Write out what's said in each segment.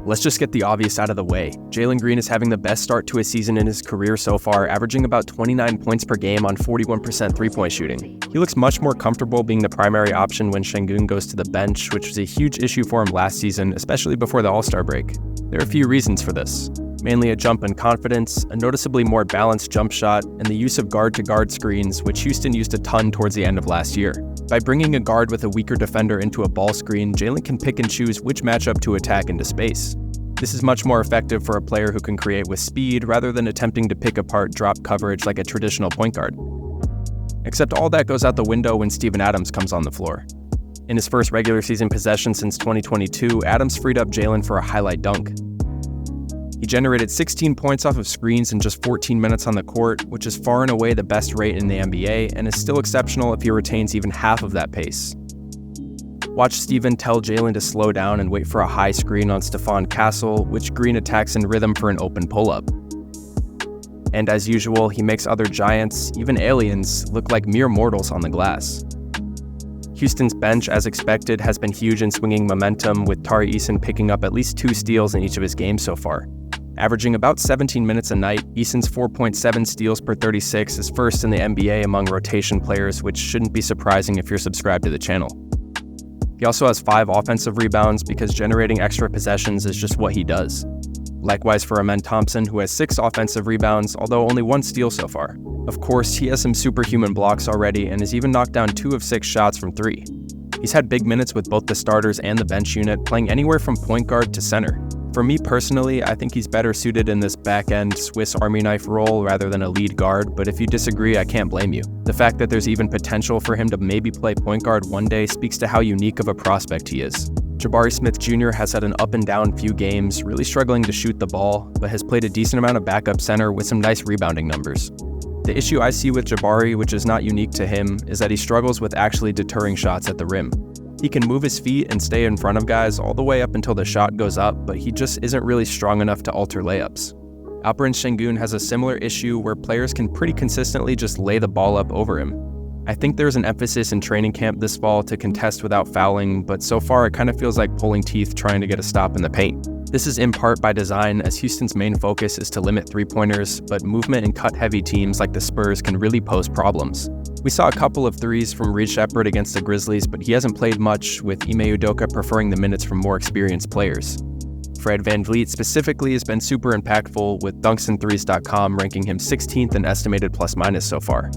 Let's just get the obvious out of the way. Jalen Green is having the best start to a season in his career so far, averaging about 29 points per game on 41% three-point shooting. He looks much more comfortable being the primary option when Sengun goes to the bench, which was a huge issue for him last season, especially before the All-Star break. There are a few reasons for this. Mainly a jump in confidence, a noticeably more balanced jump shot, and the use of guard-to-guard screens, which Houston used a ton towards the end of last year. By bringing a guard with a weaker defender into a ball screen, Jalen can pick and choose which matchup to attack into space. This is much more effective for a player who can create with speed rather than attempting to pick apart drop coverage like a traditional point guard. Except all that goes out the window when Steven Adams comes on the floor. In his first regular season possession since 2022, Adams freed up Jalen for a highlight dunk. He generated 16 points off of screens in just 14 minutes on the court, which is far and away the best rate in the NBA, and is still exceptional if he retains even half of that pace. Watch Steven tell Jalen to slow down and wait for a high screen on Stephon Castle, which Green attacks in rhythm for an open pull-up. And as usual, he makes other giants, even aliens, look like mere mortals on the glass. Houston's bench, as expected, has been huge in swinging momentum, with Tari Eason picking up at least 2 steals in each of his games so far. Averaging about 17 minutes a night, Eason's 4.7 steals per 36 is first in the NBA among rotation players, which shouldn't be surprising if you're subscribed to the channel. He also has 5 offensive rebounds because generating extra possessions is just what he does. Likewise for Amen Thompson, who has 6 offensive rebounds, although only 1 steal so far. Of course, he has some superhuman blocks already and has even knocked down 2 of 6 shots from 3. He's had big minutes with both the starters and the bench unit, playing anywhere from point guard to center. For me personally, I think he's better suited in this back-end Swiss Army knife role rather than a lead guard, but if you disagree, I can't blame you. The fact that there's even potential for him to maybe play point guard one day speaks to how unique of a prospect he is. Jabari Smith Jr. has had an up-and-down few games, really struggling to shoot the ball, but has played a decent amount of backup center with some nice rebounding numbers. The issue I see with Jabari, which is not unique to him, is that he struggles with actually deterring shots at the rim. He can move his feet and stay in front of guys all the way up until the shot goes up, but he just isn't really strong enough to alter layups. Alperen Sengun has a similar issue where players can pretty consistently just lay the ball up over him. I think there's an emphasis in training camp this fall to contest without fouling, but so far it kind of feels like pulling teeth trying to get a stop in the paint. This is in part by design, as Houston's main focus is to limit three-pointers, but movement and cut-heavy teams like the Spurs can really pose problems. We saw a couple of threes from Reed Sheppard against the Grizzlies, but he hasn't played much, with Ime Udoka preferring the minutes from more experienced players. Fred VanVleet specifically has been super impactful, with dunksandthrees.com ranking him 16th in estimated plus-minus so far.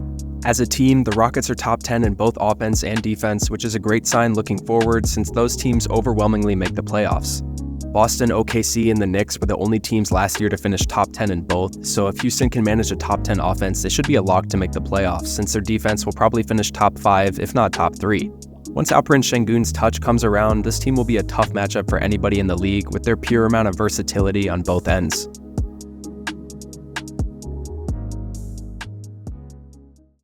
As a team, the Rockets are top 10 in both offense and defense, which is a great sign looking forward since those teams overwhelmingly make the playoffs. Boston, OKC, and the Knicks were the only teams last year to finish top 10 in both, so if Houston can manage a top 10 offense, they should be a lock to make the playoffs, since their defense will probably finish top 5, if not top 3. Once Alperen Sengun's touch comes around, this team will be a tough matchup for anybody in the league with their pure amount of versatility on both ends.